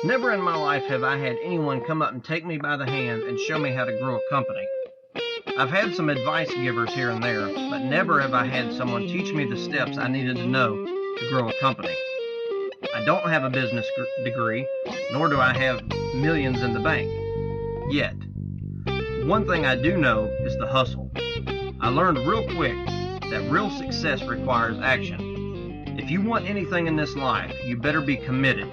Never in my life have I had anyone come up and take me by the hand and show me how to grow a company. I've had some advice givers here and there, but never have I had someone teach me the steps I needed to know to grow a company. I don't have a business degree, nor do I have millions in the bank. Yet. One thing I do know is the hustle. I learned real quick that real success requires action. If you want anything in this life, you better be committed,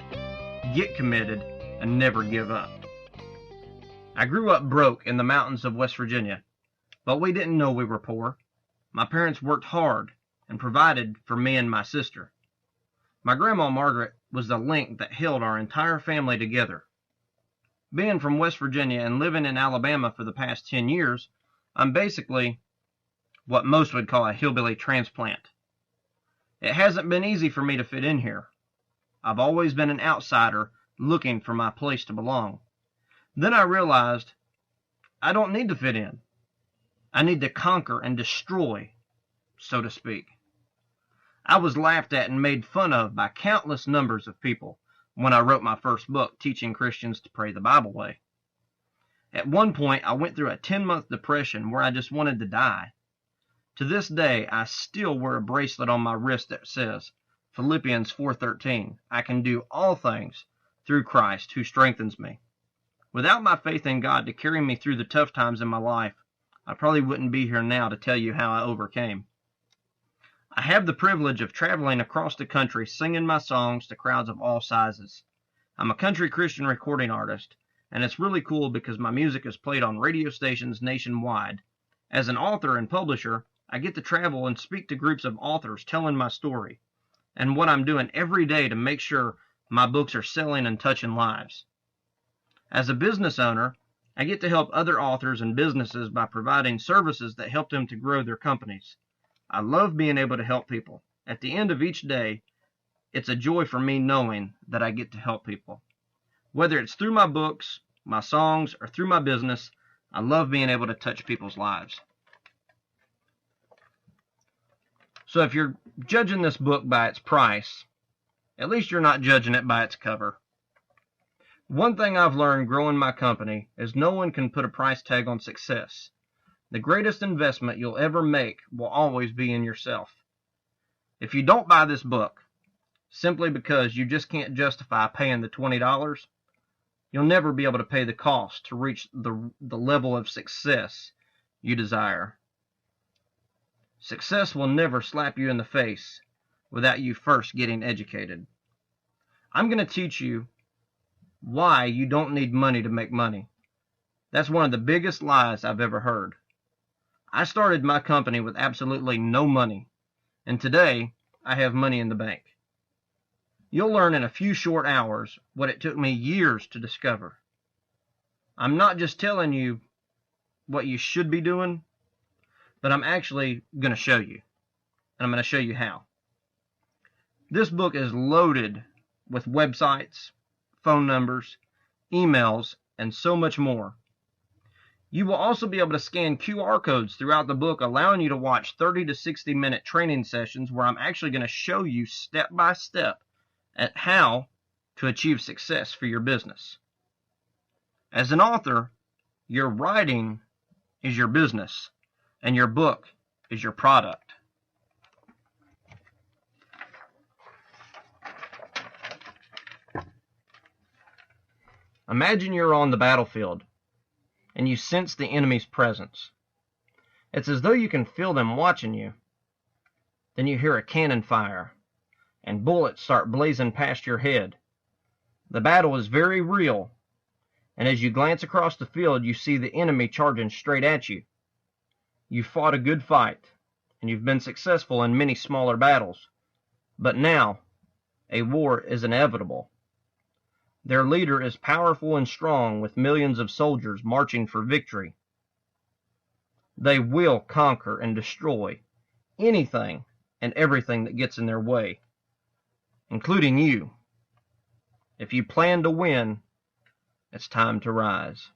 get committed, and never give up. I grew up broke in the mountains of West Virginia, but we didn't know we were poor. My parents worked hard and provided for me and my sister. My grandma Margaret was the link that held our entire family together. Being from West Virginia and living in Alabama for the past 10 years, I'm basically what most would call a hillbilly transplant. It hasn't been easy for me to fit in here. I've always been an outsider looking for my place to belong. Then I realized I don't need to fit in. I need to conquer and destroy, so to speak. I was laughed at and made fun of by countless numbers of people when I wrote my first book, Teaching Christians to Pray the Bible Way. At one point, I went through a 10-month depression where I just wanted to die. To this day, I still wear a bracelet on my wrist that says, Philippians 4:13, I can do all things through Christ who strengthens me. Without my faith in God to carry me through the tough times in my life, I probably wouldn't be here now to tell you how I overcame. I have the privilege of traveling across the country singing my songs to crowds of all sizes. I'm a country Christian recording artist, and it's really cool because my music is played on radio stations nationwide. As an author and publisher, I get to travel and speak to groups of authors telling my story, and what I'm doing every day to make sure my books are selling and touching lives. As a business owner, I get to help other authors and businesses by providing services that help them to grow their companies. I love being able to help people. At the end of each day, it's a joy for me knowing that I get to help people. Whether it's through my books, my songs, or through my business, I love being able to touch people's lives. So if you're judging this book by its price, at least you're not judging it by its cover. One thing I've learned growing my company is no one can put a price tag on success. The greatest investment you'll ever make will always be in yourself. If you don't buy this book, simply because you just can't justify paying the $20, you'll never be able to pay the cost to reach the level of success you desire. Success will never slap you in the face without you first getting educated. I'm going to teach you why you don't need money to make money. That's one of the biggest lies I've ever heard. I started my company with absolutely no money, and today I have money in the bank. You'll learn in a few short hours what it took me years to discover. I'm not just telling you what you should be doing, but I'm actually going to show you, and I'm going to show you how. This book is loaded with websites, phone numbers, emails, and so much more. You will also be able to scan QR codes throughout the book, allowing you to watch 30 to 60 minute training sessions where I'm actually going to show you step by step at how to achieve success for your business. As an author, your writing is your business, and your book is your product. Imagine you're on the battlefield and you sense the enemy's presence. It's as though you can feel them watching you. Then you hear a cannon fire and bullets start blazing past your head. The battle is very real, and as you glance across the field, you see the enemy charging straight at you. You've fought a good fight, and you've been successful in many smaller battles. But now, a war is inevitable. Their leader is powerful and strong, with millions of soldiers marching for victory. They will conquer and destroy anything and everything that gets in their way, including you. If you plan to win, it's time to rise.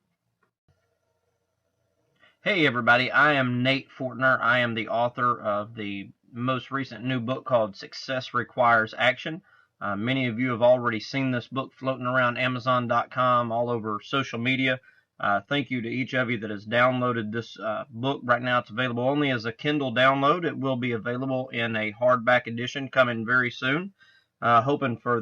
Hey everybody, I am Nate Fortner. I am the author of the most recent new book called Success Requires Action. Many of you have already seen this book floating around Amazon.com, all over social media. Thank you to each of you that has downloaded this book. Right now it's available only as a Kindle download. It will be available in a hardback edition coming very soon. Hoping for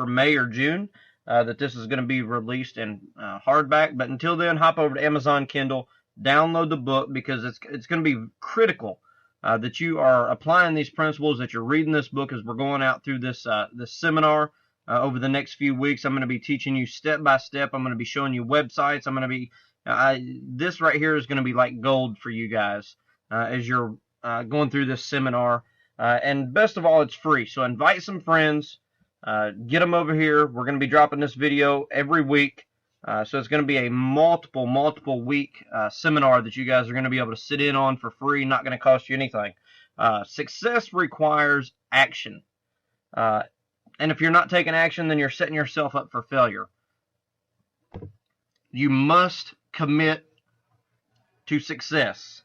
May or June that this is going to be released in hardback. But until then, hop over to Amazon Kindle, download the book, because it's going to be critical that you are applying these principles, that you're reading this book as we're going out through this seminar over the next few weeks. I'm going to be teaching you step by step. I'm going to be showing you websites. I'm going to be this right here is going to be like gold for you guys as you're going through this seminar. And best of all, it's free. So invite some friends, get them over here. We're going to be dropping this video every week. So it's going to be a multiple week seminar that you guys are going to be able to sit in on for free, not going to cost you anything. Success requires action. And if you're not taking action, then you're setting yourself up for failure. You must commit to success.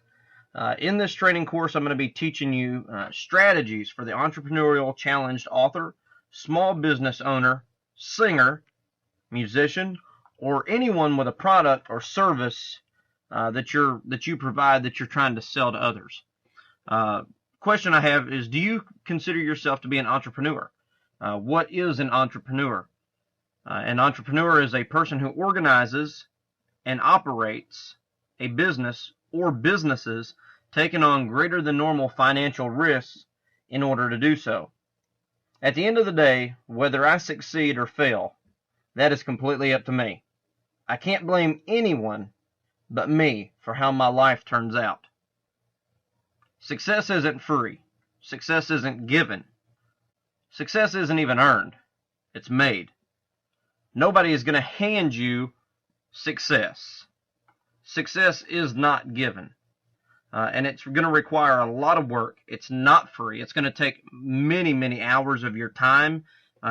In this training course, I'm going to be teaching you strategies for the entrepreneurial challenged author, small business owner, singer, musician, or anyone with a product or service that you provide, that you're trying to sell to others. Question I have is, do you consider yourself to be an entrepreneur? What is an entrepreneur? An entrepreneur is a person who organizes and operates a business or businesses, taking on greater than normal financial risks in order to do so. At the end of the day, whether I succeed or fail, that is completely up to me. I can't blame anyone but me for how my life turns out. Success isn't free. Success isn't given. Success isn't even earned. It's made. Nobody is going to hand you success. Success is not given. And it's going to require a lot of work. It's not free. It's going to take many hours of your time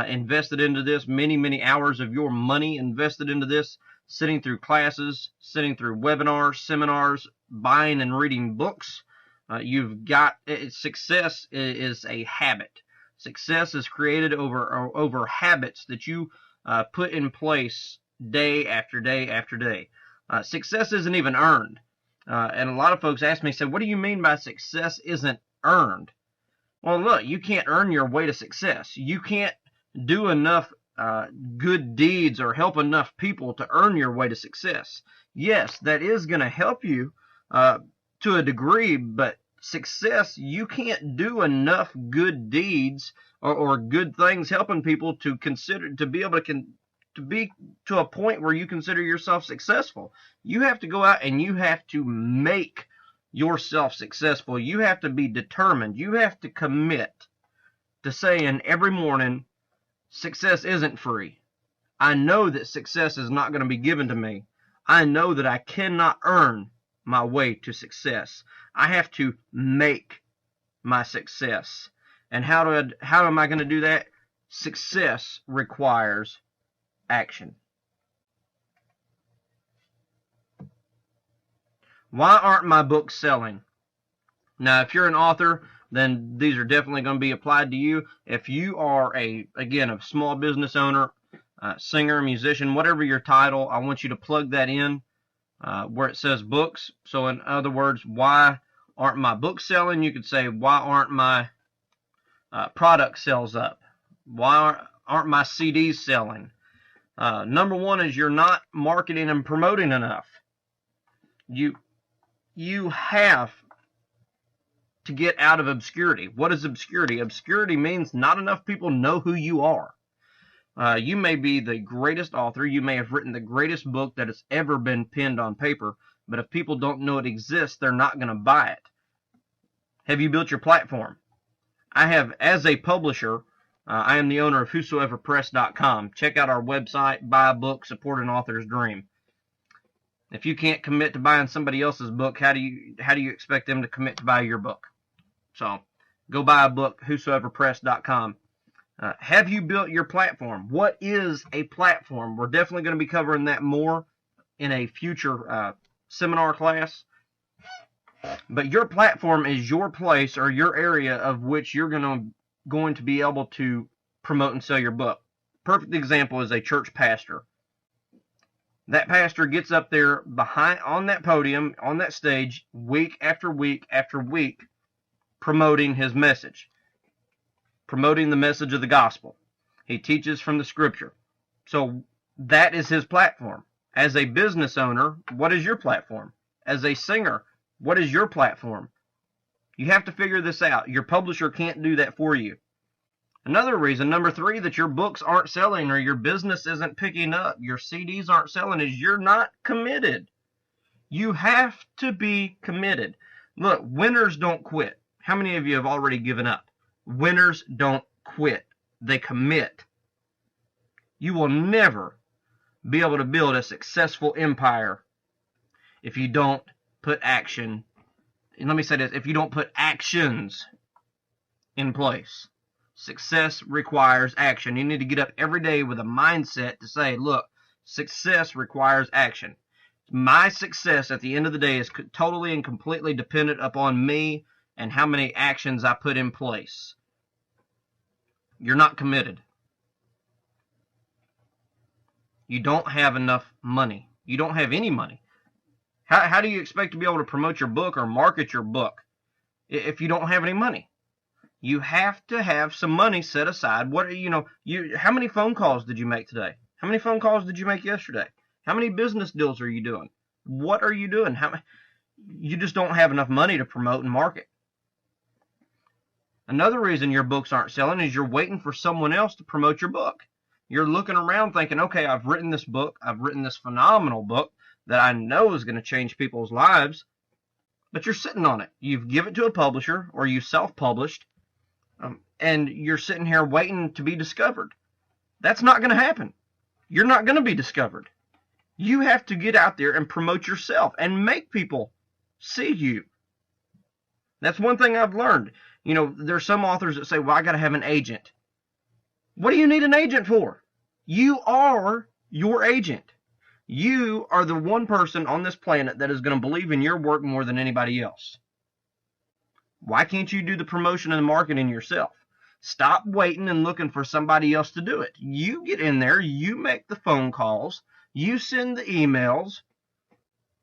invested into this, many hours of your money invested into this, sitting through classes, sitting through webinars, seminars, buying and reading books. Success is a habit. Success is created over habits that you put in place day after day after day. Success isn't even earned. And a lot of folks ask me, say, what do you mean by success isn't earned? Well, look, you can't earn your way to success. You can't do enough good deeds or help enough people to earn your way to success. Yes, that is going to help you to a degree, but success, you can't do enough good deeds or good things helping people to be able to be to a point where you consider yourself successful. You have to go out and you have to make yourself successful. You have to be determined. You have to commit to saying every morning, success isn't free. I know that success is not going to be given to me. I know that I cannot earn my way to success. I have to make my success. And how am I going to do that? Success requires action. Why aren't my books selling? Now, if you're an author, then these are definitely going to be applied to you. If you are a small business owner, singer, musician, whatever your title, I want you to plug that in where it says books. So in other words, why aren't my books selling? You could say, why aren't my product sales up? Why aren't my CDs selling? Number one is you're not marketing and promoting enough. You have to get out of obscurity. What is obscurity? Obscurity means not enough people know who you are. You may be the greatest author. You may have written the greatest book that has ever been penned on paper, but if people don't know it exists, they're not going to buy it. Have you built your platform? I have, as a publisher, I am the owner of whosoeverpress.com. Check out our website, buy a book, support an author's dream. If you can't commit to buying somebody else's book, how do you expect them to commit to buy your book? So go buy a book, whosoeverpress.com. Have you built your platform? What is a platform? We're definitely going to be covering that more in a future seminar class. But your platform is your place or your area of which you're going to be able to promote and sell your book. Perfect example is a church pastor. That pastor gets up there on that podium, on that stage, week after week after week, promoting his message, promoting the message of the gospel. He teaches from the scripture. So that is his platform. As a business owner, what is your platform? As a singer, what is your platform? You have to figure this out. Your publisher can't do that for you. Another reason, number 3, that your books aren't selling or your business isn't picking up, your CDs aren't selling, is you're not committed. You have to be committed. Look, winners don't quit. How many of you have already given up? Winners don't quit. They commit. You will never be able to build a successful empire if you don't put action. And let me say this, if you don't put actions in place. Success requires action. You need to get up every day with a mindset to say, look, success requires action. My success at the end of the day is totally and completely dependent upon me and how many actions I put in place. You're not committed. You don't have enough money. You don't have any money. How do you expect to be able to promote your book or market your book if you don't have any money? You have to have some money set aside. How many phone calls did you make today? How many phone calls did you make yesterday? How many business deals are you doing? What are you doing? You just don't have enough money to promote and market. Another reason your books aren't selling is you're waiting for someone else to promote your book. You're looking around thinking, okay, I've written this book. I've written this phenomenal book that I know is going to change people's lives. But you're sitting on it. You've given it to a publisher or you self-published. And you're sitting here waiting to be discovered. That's not going to happen. You're not going to be discovered. You have to get out there and promote yourself and make people see you. That's one thing I've learned. There's some authors that say, well, I got to have an agent. What do you need an agent for? You are your agent. You are the one person on this planet that is going to believe in your work more than anybody else. Why can't you do the promotion and marketing yourself? Stop waiting and looking for somebody else to do it. You get in there, you make the phone calls, you send the emails,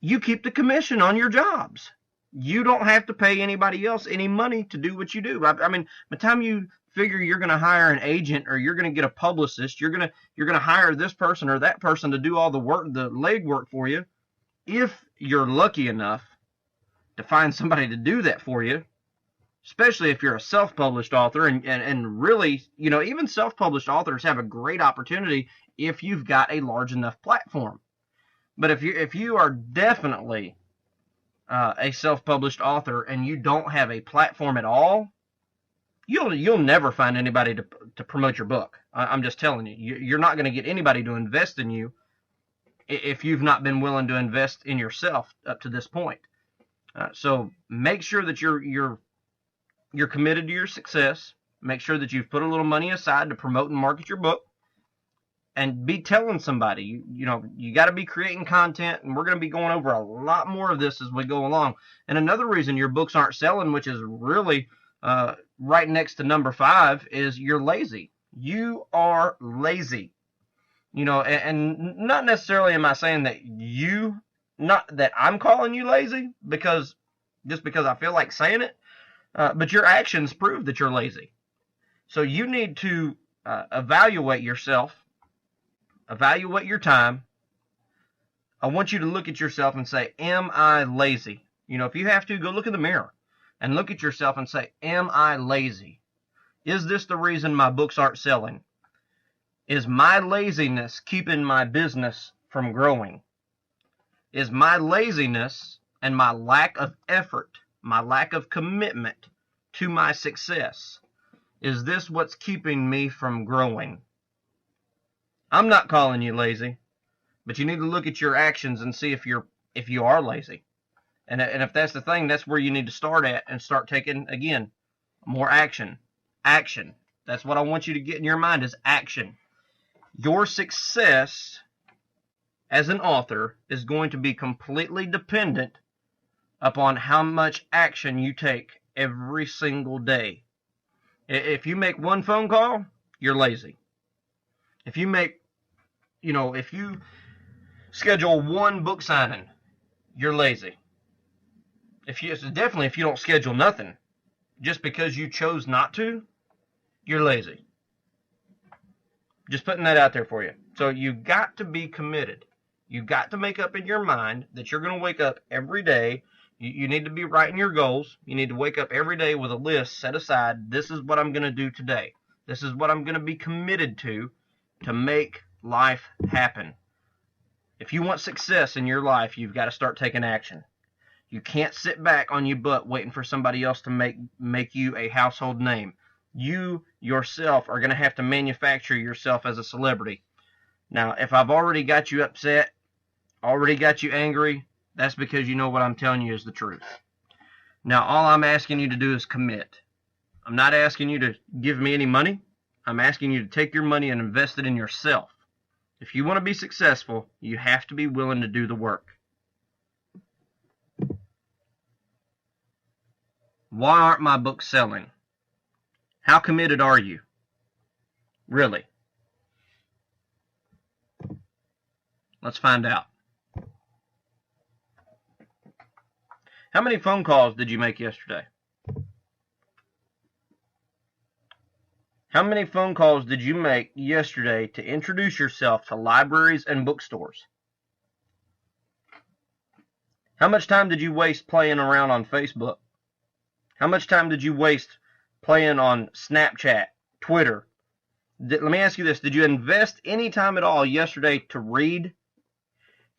you keep the commission on your jobs. You don't have to pay anybody else any money to do what you do. I mean, by the time you figure you're going to hire an agent or you're going to get a publicist, you're going to hire this person or that person to do all the work, the legwork for you. If you're lucky enough to find somebody to do that for you, especially if you're a self-published author, and really, even self-published authors have a great opportunity if you've got a large enough platform. But if you are definitely a self-published author and you don't have a platform at all, you'll never find anybody to promote your book. I'm just telling you, you're not going to get anybody to invest in you if you've not been willing to invest in yourself up to this point. So make sure that you're committed to your success. Make sure that you've put a little money aside to promote and market your book. And be telling somebody, you got to be creating content, and we're going to be going over a lot more of this as we go along. And another reason your books aren't selling, which is really right next to number 5, is you're lazy. You are lazy. And not necessarily am I saying that not that I'm calling you lazy, because I feel like saying it, but your actions prove that you're lazy. So you need to evaluate yourself, evaluate your time. I want you to look at yourself and say, am I lazy? If you have to, go look in the mirror and look at yourself and say, am I lazy? Is this the reason my books aren't selling? Is my laziness keeping my business from growing? Is my laziness and my lack of effort, my lack of commitment to my success, is this what's keeping me from growing? I'm not calling you lazy, but you need to look at your actions and see if you are lazy. And if that's the thing, that's where you need to start at and start taking, again, more action. Action. That's what I want you to get in your mind, is action. Your success as an author is going to be completely dependent upon how much action you take every single day. If you make one phone call, you're lazy. If you schedule one book signing, you're lazy. If you don't schedule nothing, just because you chose not to, you're lazy. Just putting that out there for you. So you've got to be committed. You've got to make up in your mind that you're going to wake up every day. You need to be writing your goals. You need to wake up every day with a list set aside. This is what I'm going to do today. This is what I'm going to be committed to make life happen. If you want success in your life, you've got to start taking action. You can't sit back on your butt waiting for somebody else to make you a household name. You yourself are going to have to manufacture yourself as a celebrity. Now, if I've already got you upset, already got you angry, that's because you know what I'm telling you is the truth. Now, all I'm asking you to do is commit. I'm not asking you to give me any money. I'm asking you to take your money and invest it in yourself. If you want to be successful, you have to be willing to do the work. Why aren't my books selling? How committed are you? Really? Let's find out. How many phone calls did you make yesterday? How many phone calls did you make yesterday to introduce yourself to libraries and bookstores? How much time did you waste playing around on Facebook? How much time did you waste playing on Snapchat, Twitter? Let me ask you this. Did you invest any time at all yesterday to read?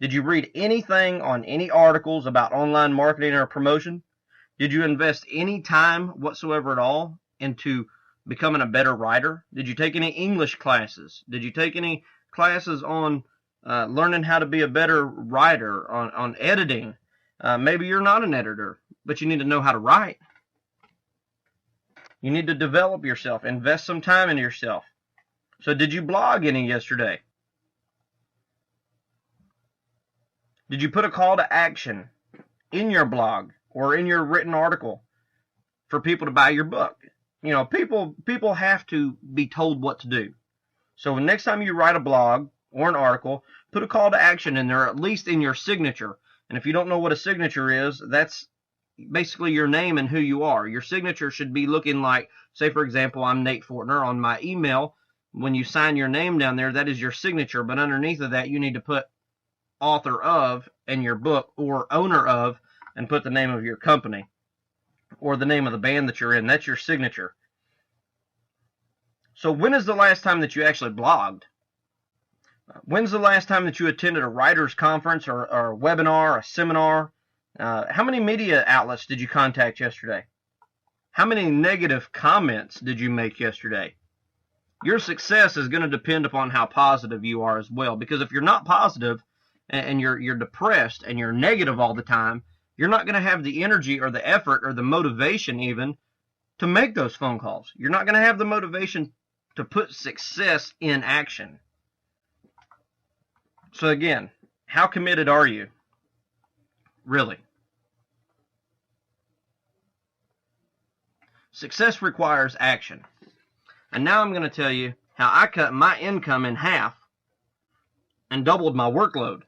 Did you read anything on any articles about online marketing or promotion? Did you invest any time whatsoever at all into becoming a better writer? Did you take any English classes? Did you take any classes on learning how to be a better writer, on editing? Maybe you're not an editor, but you need to know how to write. You need to develop yourself, invest some time in yourself. So did you blog any yesterday? Did you put a call to action in your blog or in your written article for people to buy your book? You know, people have to be told what to do. So next time you write a blog or an article, put a call to action in there, at least in your signature. And if you don't know what a signature is, that's basically your name and who you are. Your signature should be looking like, say for example, I'm Nate Fortner. On my email, when you sign your name down there, that is your signature. But underneath of that, you need to put author of in your book, or owner of, and put the name of your company or the name of the band that you're in. That's your signature. So when is the last time that you actually blogged? When's the last time that you attended a writer's conference or a webinar, a seminar? How many media outlets did you contact yesterday? How many negative comments did you make yesterday? Your success is going to depend upon how positive you are as well. Because if you're not positive and you're depressed and you're negative all the time, you're not going to have the energy or the effort or the motivation even to make those phone calls. You're not going to have the motivation to put success in action. So again, how committed are you? Really? Success requires action. And now I'm going to tell you how I cut my income in half and doubled my workload.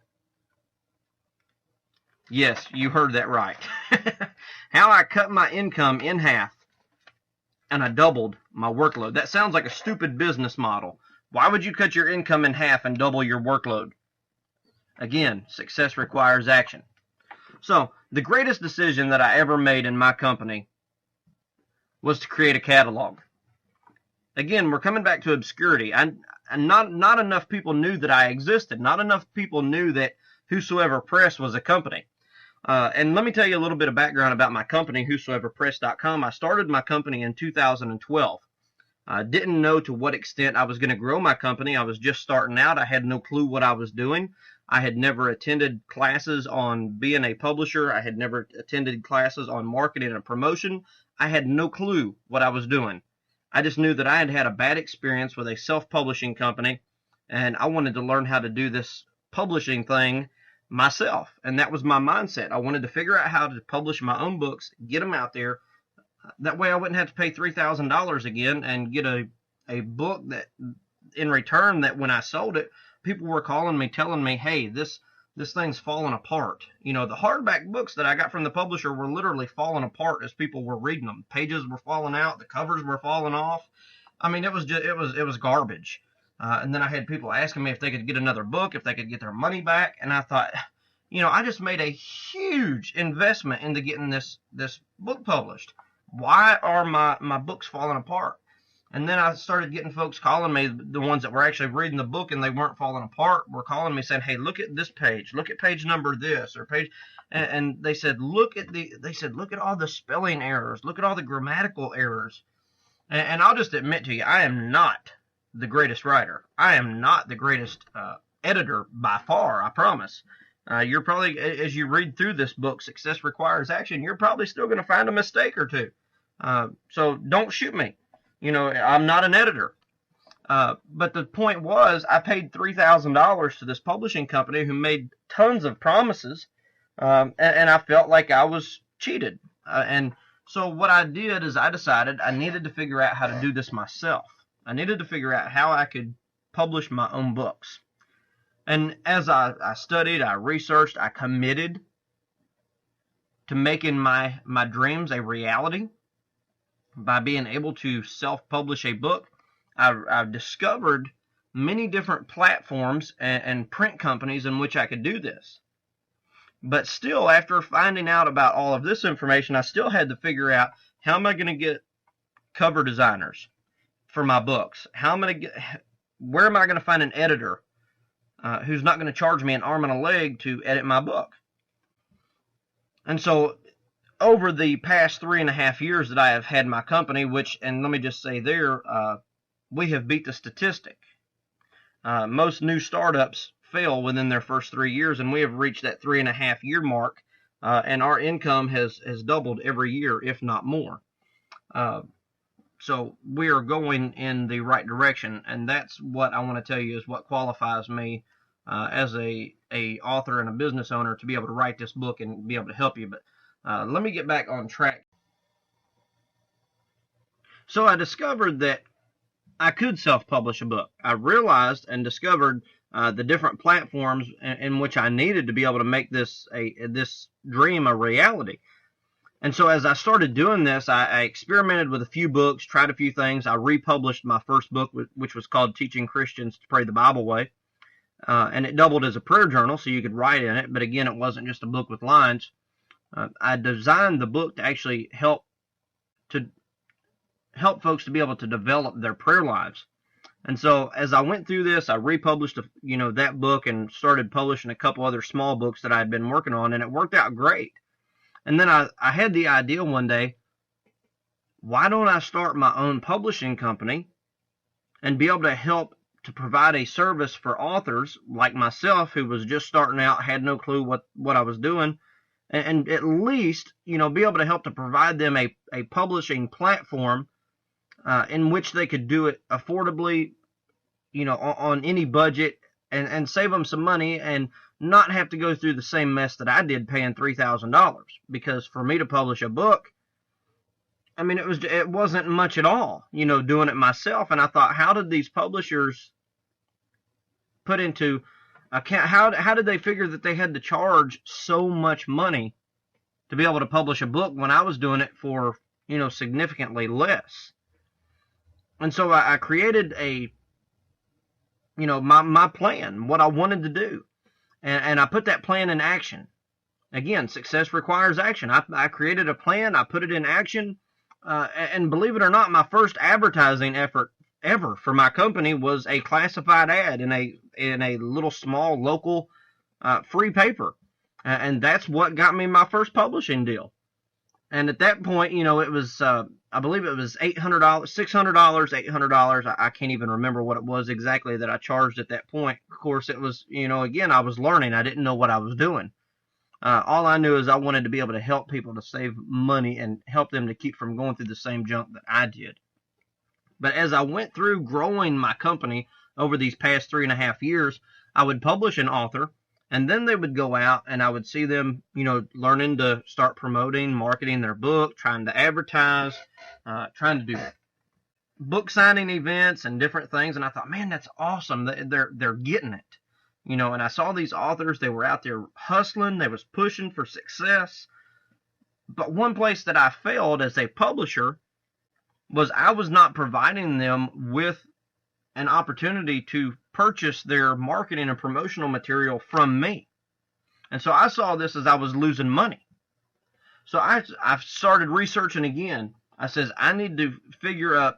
Yes, you heard that right. How I cut my income in half and I doubled my workload. That sounds like a stupid business model. Why would you cut your income in half and double your workload? Again, success requires action. So, the greatest decision that I ever made in my company was to create a catalog. Again, we're coming back to obscurity. And not enough people knew that I existed. Not enough people knew that Whosoever Press was a company. And let me tell you a little bit of background about my company, whosoeverpress.com. I started my company in 2012. I didn't know to what extent I was going to grow my company. I was just starting out. I had no clue what I was doing. I had never attended classes on being a publisher. I had never attended classes on marketing and promotion. I had no clue what I was doing. I just knew that I had had a bad experience with a self-publishing company, and I wanted to learn how to do this publishing thing myself. And that was my mindset. I wanted to figure out how to publish my own books, get them out there. That way I wouldn't have to pay $3,000 again and get a a book that in return, that when I sold it, people were calling me telling me, hey, this thing's falling apart. You know, the hardback books that I got from the publisher were literally falling apart as people were reading them. Pages were falling out, the covers were falling off. I mean, it was garbage. And then I had people asking me if they could get another book, if they could get their money back, and I thought, you know, I just made a huge investment into getting this book published. Why are my books falling apart? And then I started getting folks calling me, the ones that were actually reading the book and they weren't falling apart, were calling me saying, hey, look at this page, look at page number this or page, and they said, look at all the spelling errors, look at all the grammatical errors. And I'll just admit to you, I am not the greatest writer. I am not the greatest editor by far, I promise. You're probably, as you read through this book, Success Requires Action, you're probably still going to find a mistake or two. So don't shoot me. You know, I'm not an editor. But the point was, I paid $3,000 to this publishing company who made tons of promises, and I felt like I was cheated. And so what I did is I decided I needed to figure out how to do this myself. I needed to figure out how I could publish my own books. And as I studied, I researched, I committed to making my dreams a reality. By being able to self-publish a book, I've discovered many different platforms and print companies in which I could do this. But still, after finding out about all of this information, I still had to figure out, how am I going to get cover designers for my books? Where am I going to find an editor who's not going to charge me an arm and a leg to edit my book? And so over the past 3.5 years that I have had my company, and let me just say there, we have beat the statistic. Most new startups fail within their first 3 years, and we have reached that 3.5 year mark, and our income has doubled every year, if not more. So we are going in the right direction, and that's what I want to tell you is what qualifies me as a author and a business owner to be able to write this book and be able to help you. But let me get back on track. So I discovered that I could self-publish a book. I realized and discovered the different platforms in which I needed to be able to make this dream a reality. And so as I started doing this, I experimented with a few books, tried a few things. I republished my first book, which was called Teaching Christians to Pray the Bible Way. And it doubled as a prayer journal, so you could write in it. But again, it wasn't just a book with lines. I designed the book to actually help folks to be able to develop their prayer lives. And so as I went through this, I republished that book and started publishing a couple other small books that I had been working on, and it worked out great. And then I had the idea one day, why don't I start my own publishing company and be able to help to provide a service for authors like myself who was just starting out, had no clue what I was doing, and at least, be able to help to provide them a publishing platform in which they could do it affordably, on any budget, and save them some money and not have to go through the same mess that I did paying $3,000. Because for me to publish a book, I mean, it wasn't much at all, doing it myself. And I thought, how did these publishers put into account, how did they figure that they had to charge so much money to be able to publish a book when I was doing it for, significantly less? And so I created my plan, what I wanted to do. And I put that plan in action. Again, success requires action. I created a plan. I put it in action. And believe it or not, my first advertising effort ever for my company was a classified ad in a little small local free paper. And that's what got me my first publishing deal. And at that point, it was, I believe it was $800, $600, $800. I can't even remember what it was exactly that I charged at that point. Of course, it was, again, I was learning. I didn't know what I was doing. All I knew is I wanted to be able to help people to save money and help them to keep from going through the same junk that I did. But as I went through growing my company over these past 3.5 years, I would publish an author, and then they would go out and I would see them, learning to start promoting, marketing their book, trying to advertise, trying to do book signing events and different things, and I thought, man, that's awesome. They're getting it, you know. And I saw these authors; they were out there hustling, they was pushing for success. But one place that I failed as a publisher was I was not providing them with an opportunity to purchase their marketing and promotional material from me. And so I saw this as I was losing money. So I started researching again. I says, I need to figure out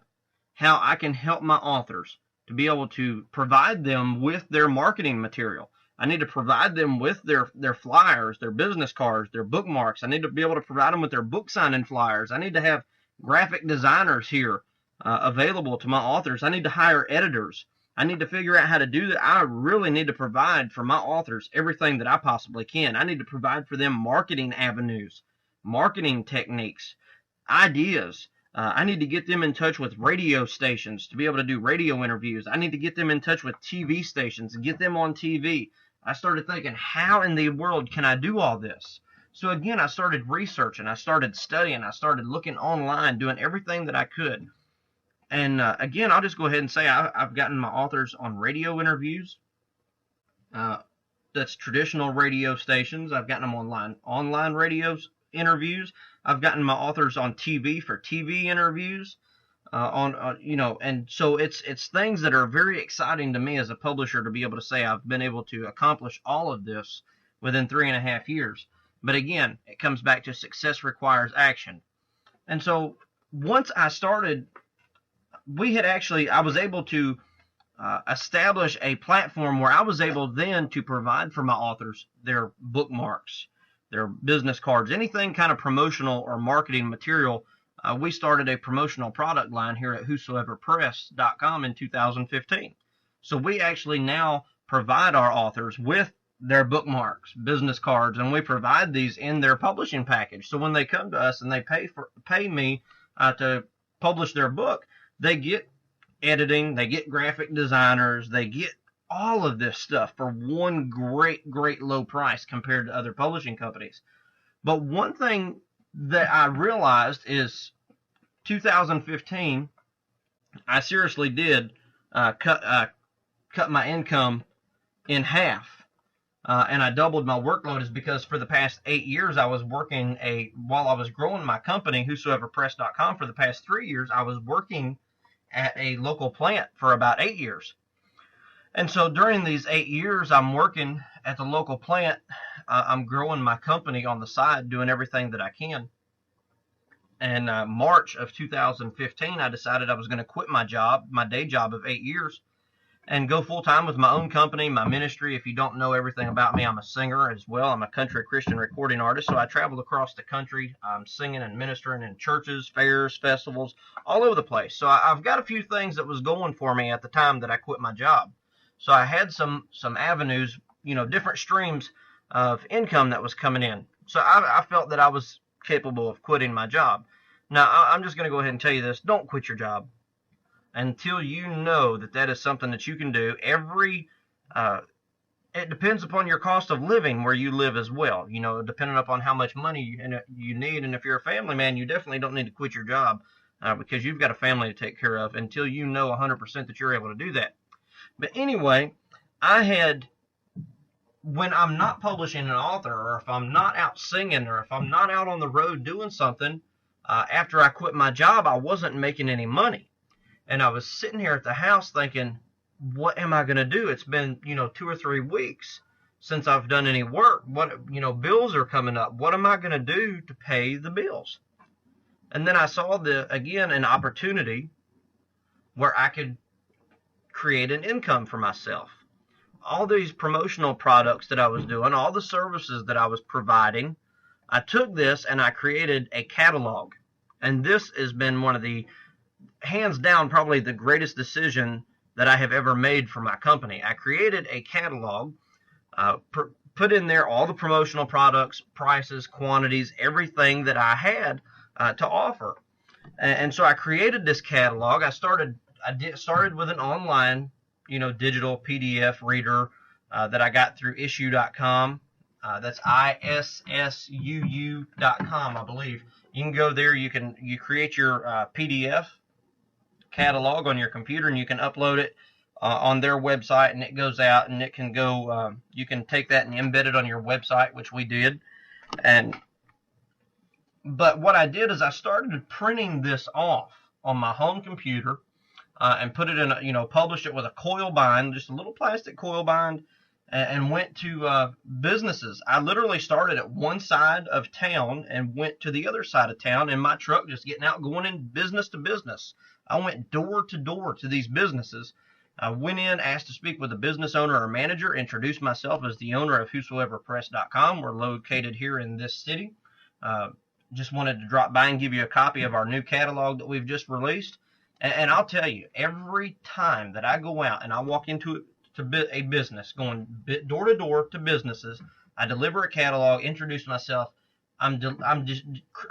how I can help my authors to be able to provide them with their marketing material. I need to provide them with their flyers, their business cards, their bookmarks. I need to be able to provide them with their book signing flyers. I need to have graphic designers here available to my authors. I need to hire editors. I need to figure out how to do that. I really need to provide for my authors everything that I possibly can. I need to provide for them marketing avenues, marketing techniques, ideas. I need to get them in touch with radio stations to be able to do radio interviews. I need to get them in touch with TV stations and get them on TV. I started thinking, how in the world can I do all this? So again, I started researching, I started studying, I started looking online, doing everything that I could. And again, I'll just go ahead and say I've gotten my authors on radio interviews. That's traditional radio stations. I've gotten them online radio interviews. I've gotten my authors on TV for TV interviews. And so it's things that are very exciting to me as a publisher to be able to say I've been able to accomplish all of this within 3.5 years. But again, it comes back to success requires action. And so once I started, I was able to establish a platform where I was able then to provide for my authors their bookmarks, their business cards, anything kind of promotional or marketing material. We started a promotional product line here at whosoeverpress.com in 2015. So we actually now provide our authors with their bookmarks, business cards, and we provide these in their publishing package. So when they come to us and they pay me to publish their book, they get editing, they get graphic designers, they get all of this stuff for one great low price compared to other publishing companies. But one thing that I realized is 2015, I seriously did cut my income in half. And I doubled my workload is because for the past 8 years I was working while I was growing my company, whosoeverpress.com, for the past 3 years, I was working at a local plant for about 8 years. And so during these 8 years I'm working at the local plant, I'm growing my company on the side, doing everything that I can. And March of 2015, I decided I was going to quit my job, my day job of 8 years, and go full-time with my own company, my ministry. If you don't know everything about me, I'm a singer as well. I'm a country Christian recording artist, so I traveled across the country singing and ministering in churches, fairs, festivals, all over the place. So I've got a few things that was going for me at the time that I quit my job. So I had some avenues, different streams of income that was coming in. So I felt that I was capable of quitting my job. Now, I'm just going to go ahead and tell you this. Don't quit your job until you know that is something that you can do. It depends upon your cost of living where you live as well, depending upon how much money you need. And if you're a family man, you definitely don't need to quit your job because you've got a family to take care of until you know 100% that you're able to do that. But anyway, when I'm not publishing an author, or if I'm not out singing, or if I'm not out on the road doing something, after I quit my job, I wasn't making any money. And I was sitting here at the house thinking, what am I going to do? It's been, 2 or 3 weeks since I've done any work. Bills are coming up. What am I going to do to pay the bills? And then I saw an opportunity where I could create an income for myself. All these promotional products that I was doing, all the services that I was providing, I took this and I created a catalog. And this has been one of the, hands down, probably the greatest decision that I have ever made for my company. I created a catalog, put in there all the promotional products, prices, quantities, everything that I had to offer. And so I created this catalog. I started with an online, digital PDF reader that I got through issuu.com. That's ISSUU.com, I believe. You can go there. You create your PDF catalog on your computer, and you can upload it on their website, and it goes out, and it can go, you can take that and embed it on your website, which we did. But what I did is I started printing this off on my home computer, and put it in, published it with a coil bind, just a little plastic coil bind, and went to businesses. I literally started at one side of town and went to the other side of town in my truck, just getting out, going in business to business. I went door to door to these businesses. I went in, asked to speak with a business owner or manager, introduced myself as the owner of whosoeverpress.com. We're located here in this city. Just wanted to drop by and give you a copy of our new catalog that we've just released. And I'll tell you, every time that I go out and I walk into a business, going door to door to businesses, I deliver a catalog, introduce myself. I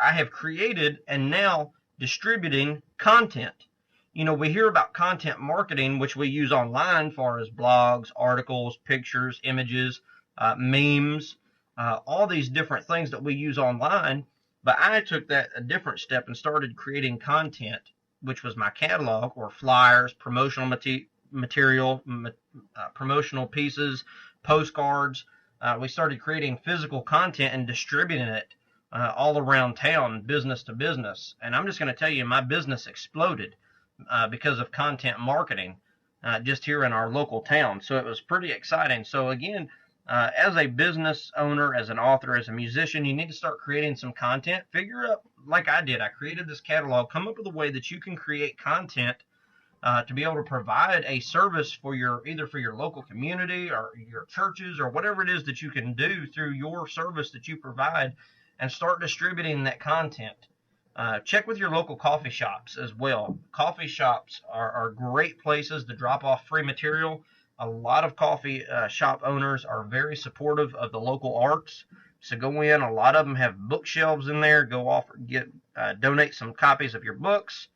have created and now distributing content. We hear about content marketing, which we use online, far as blogs, articles, pictures, images, memes, all these different things that we use online. But I took that a different step and started creating content, which was my catalog, or flyers, promotional material, promotional pieces, postcards. We started creating physical content and distributing it all around town, business to business. And I'm just going to tell you, my business exploded because of content marketing just here in our local town. So it was pretty exciting. So again, as a business owner, as an author, as a musician, you need to start creating some content. Figure out, like I did, I created this catalog. Come up with a way that you can create content to be able to provide a service for either for your local community or your churches or whatever it is that you can do through your service that you provide, and start distributing that content. Check with your local coffee shops as well. Coffee shops are great places to drop off free material. A lot of coffee shop owners are very supportive of the local arts. So go in. A lot of them have bookshelves in there. Go off, donate some copies of your books.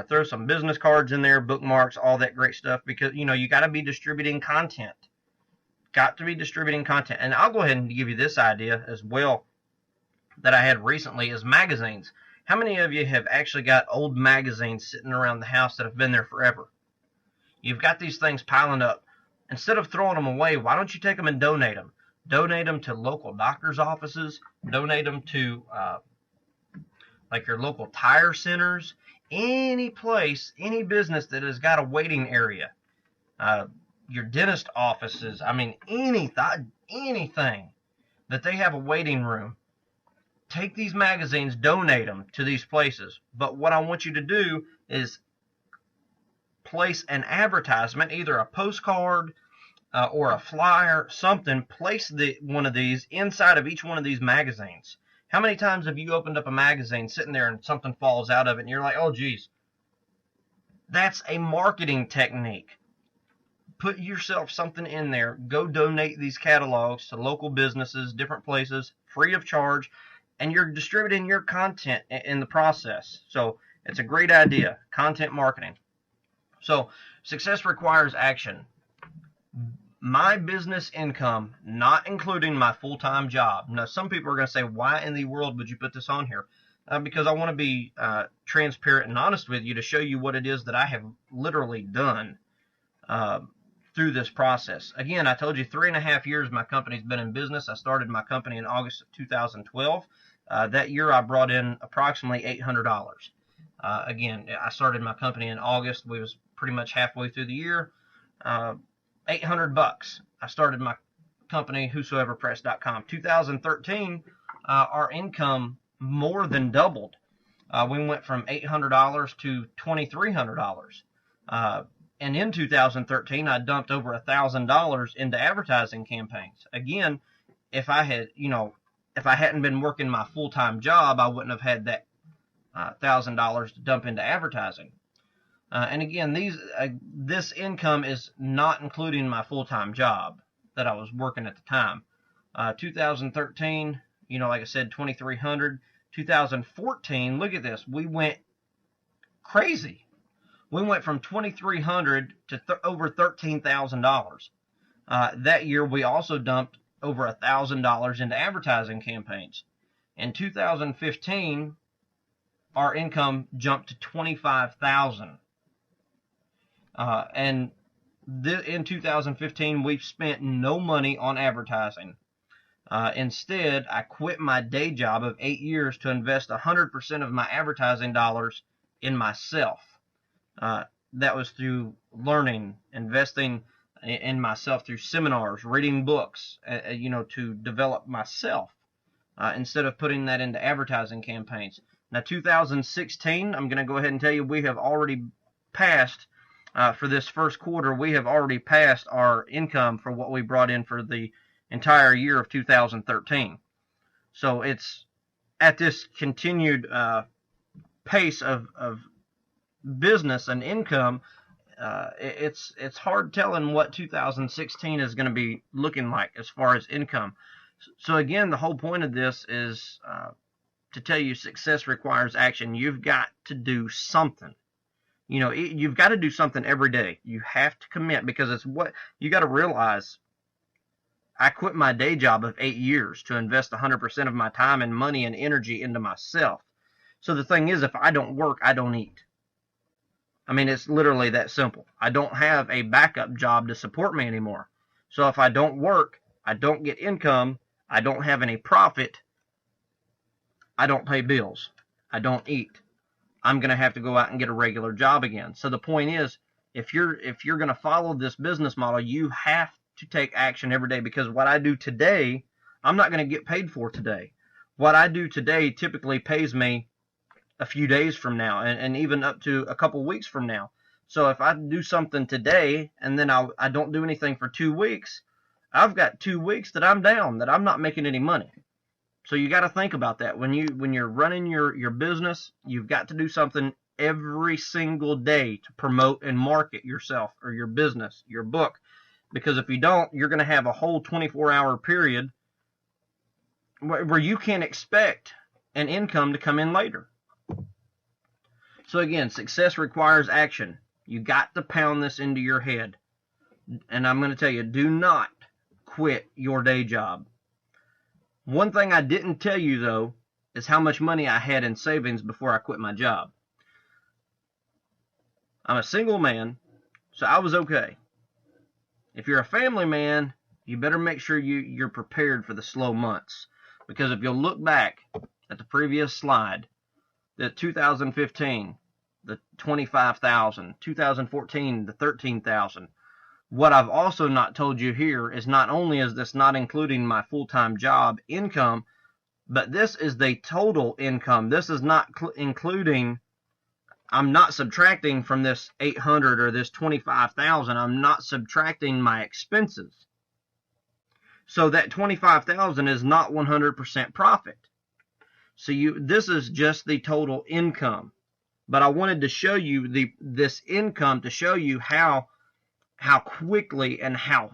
Throw some business cards in there, bookmarks, all that great stuff. Because you got to be distributing content. Got to be distributing content. And I'll go ahead and give you this idea as well that I had recently is magazines. How many of you have actually got old magazines sitting around the house that have been there forever? You've got these things piling up. Instead of throwing them away, why don't you take them and donate them? Donate them to local doctor's offices. Donate them to like your local tire centers. Any place, any business that has got a waiting area. Your dentist offices. I mean, anything that they have a waiting room. Take these magazines, donate them to these places. But what I want you to do is place an advertisement, either a postcard or a flyer, something. Place one of these inside of each one of these magazines. How many times have you opened up a magazine, sitting there, and something falls out of it, and you're like, oh, geez. That's a marketing technique. Put yourself something in there. Go donate these catalogs to local businesses, different places, free of charge, and you're distributing your content in the process. So it's a great idea, content marketing. So success requires action. My business income, not including my full-time job. Now, some people are going to say, why in the world would you put this on here? Because I want to be transparent and honest with you to show you what it is that I have literally done through this process. Again, I told you 3.5 years my company's been in business. I started my company in August of 2012. That year I brought in approximately $800. Again, I started my company in August. We was pretty much halfway through the year. $800. I started my company, whosoeverpress.com. 2013, our income more than doubled. We went from $800 to $2,300. And in 2013, I dumped over $1,000 into advertising campaigns. Again, if I hadn't been working my full-time job, I wouldn't have had that $1,000 to dump into advertising. And again, this income is not including my full-time job that I was working at the time. 2013, like I said, 2,300. 2014, look at this. We went crazy. We went from 2,300 to over $13,000. That year, we also dumped over $1,000 into advertising campaigns. In 2015, our income jumped to $25,000. And in 2015, we've spent no money on advertising. Instead, I quit my day job of 8 years to invest 100% of my advertising dollars in myself. That was through learning, investing in myself through seminars, reading books, to develop myself, instead of putting that into advertising campaigns. Now, 2016, I'm going to go ahead and tell you we have already passed, for this first quarter, we have already passed our income for what we brought in for the entire year of 2013. So it's at this continued pace of business and income. It's hard telling what 2016 is going to be looking like as far as income. So again, the whole point of this is to tell you success requires action. You've got to do something. You've got to do something every day. You have to commit, because it's what you got to realize. I quit my day job of 8 years to invest 100% of my time and money and energy into myself. So the thing is, if I don't work, I don't eat. I mean, it's literally that simple. I don't have a backup job to support me anymore. So if I don't work, I don't get income, I don't have any profit, I don't pay bills, I don't eat. I'm going to have to go out and get a regular job again. So the point is, if you're going to follow this business model, you have to take action every day, because what I do today, I'm not going to get paid for today. What I do today typically pays me a few days from now, and even up to a couple weeks from now. So if I do something today and then I don't do anything for 2 weeks, I've got 2 weeks that I'm down, that I'm not making any money. So you got to think about that. When you're running your business, you've got to do something every single day to promote and market yourself or your business, your book. Because if you don't, you're going to have a whole 24-hour period where you can't expect an income to come in later. So again, success requires action. You got to pound this into your head. And I'm going to tell you, do not quit your day job. One thing I didn't tell you, though, is how much money I had in savings before I quit my job. I'm a single man, so I was okay. If you're a family man, you better make sure you're prepared for the slow months. Because if you'll look back at the previous slide, the 2015, the 25,000, 2014, the 13,000. What I've also not told you here is not only is this not including my full-time job income, but this is the total income. This is not including, I'm not subtracting from this 800 or this 25,000. I'm not subtracting my expenses. So that 25,000 is not 100% profit. So this is just the total income. But I wanted to show you this income to show you how quickly and how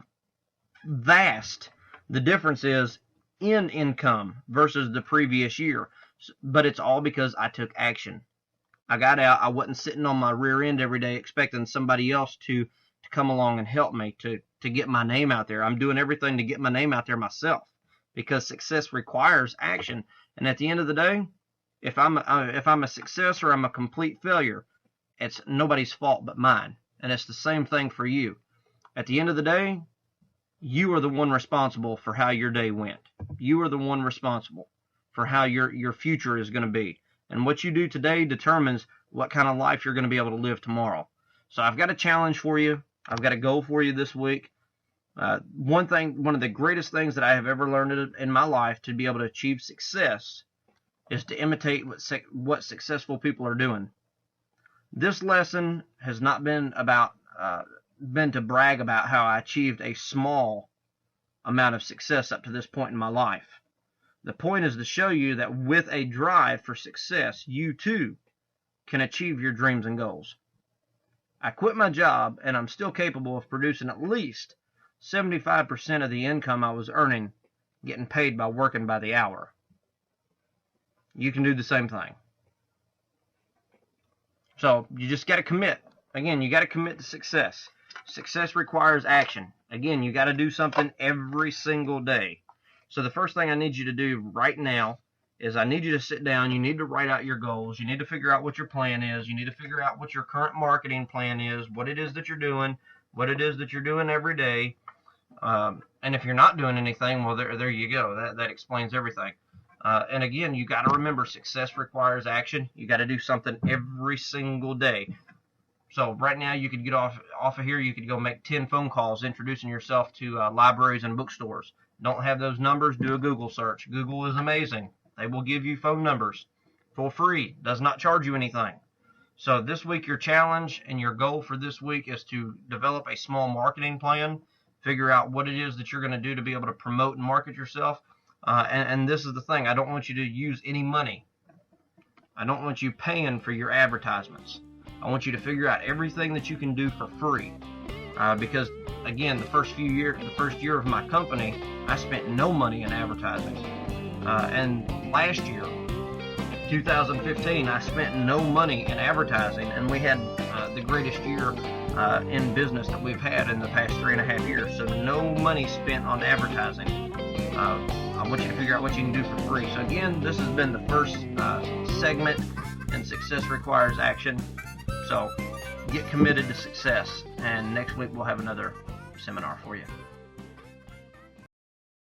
vast the difference is in income versus the previous year. But it's all because I took action. I got out. I wasn't sitting on my rear end every day expecting somebody else to come along and help me to get my name out there. I'm doing everything to get my name out there myself, because success requires action. And at the end of the day, if I'm a success or I'm a complete failure, it's nobody's fault but mine. And it's the same thing for you. At the end of the day, you are the one responsible for how your day went. You are the one responsible for how your future is going to be. And what you do today determines what kind of life you're going to be able to live tomorrow. So I've got a challenge for you. I've got a goal for you this week. One of the greatest things that I have ever learned in my life to be able to achieve success is to imitate what successful people are doing. This lesson has not been to brag about how I achieved a small amount of success up to this point in my life. The point is to show you that with a drive for success, you too can achieve your dreams and goals. I quit my job, and I'm still capable of producing at least 75% of the income I was earning getting paid by working by the hour. You can do the same thing. So you just got to commit. Again, you got to commit to success. Success requires action. Again, you got to do something every single day. So the first thing I need you to do right now is I need you to sit down. You need to write out your goals. You need to figure out what your plan is. You need to figure out what your current marketing plan is, what it is that you're doing, what it is that you're doing every day. And if you're not doing anything, well, there you go. That explains everything. And again, you got to remember, success requires action. You got to do something every single day. So right now, you could get off of here. You could go make 10 phone calls introducing yourself to libraries and bookstores. Don't have those numbers? Do a Google search. Google is amazing. They will give you phone numbers for free. Does not charge you anything. So this week, your challenge and your goal for this week is to develop a small marketing plan. Figure out what it is that you're going to do to be able to promote and market yourself. And this is the thing. I don't want you to use any money. I don't want you paying for your advertisements. I want you to figure out everything that you can do for free. Because, again, the first year of my company, I spent no money in advertising. And last year, 2015, I spent no money in advertising, and we had the greatest year in business that we've had in the past 3.5 years. So no money spent on advertising. I want you to figure out what you can do for free. So again, this has been the first segment in Success Requires Action. So get committed to success, and next week we'll have another seminar for you.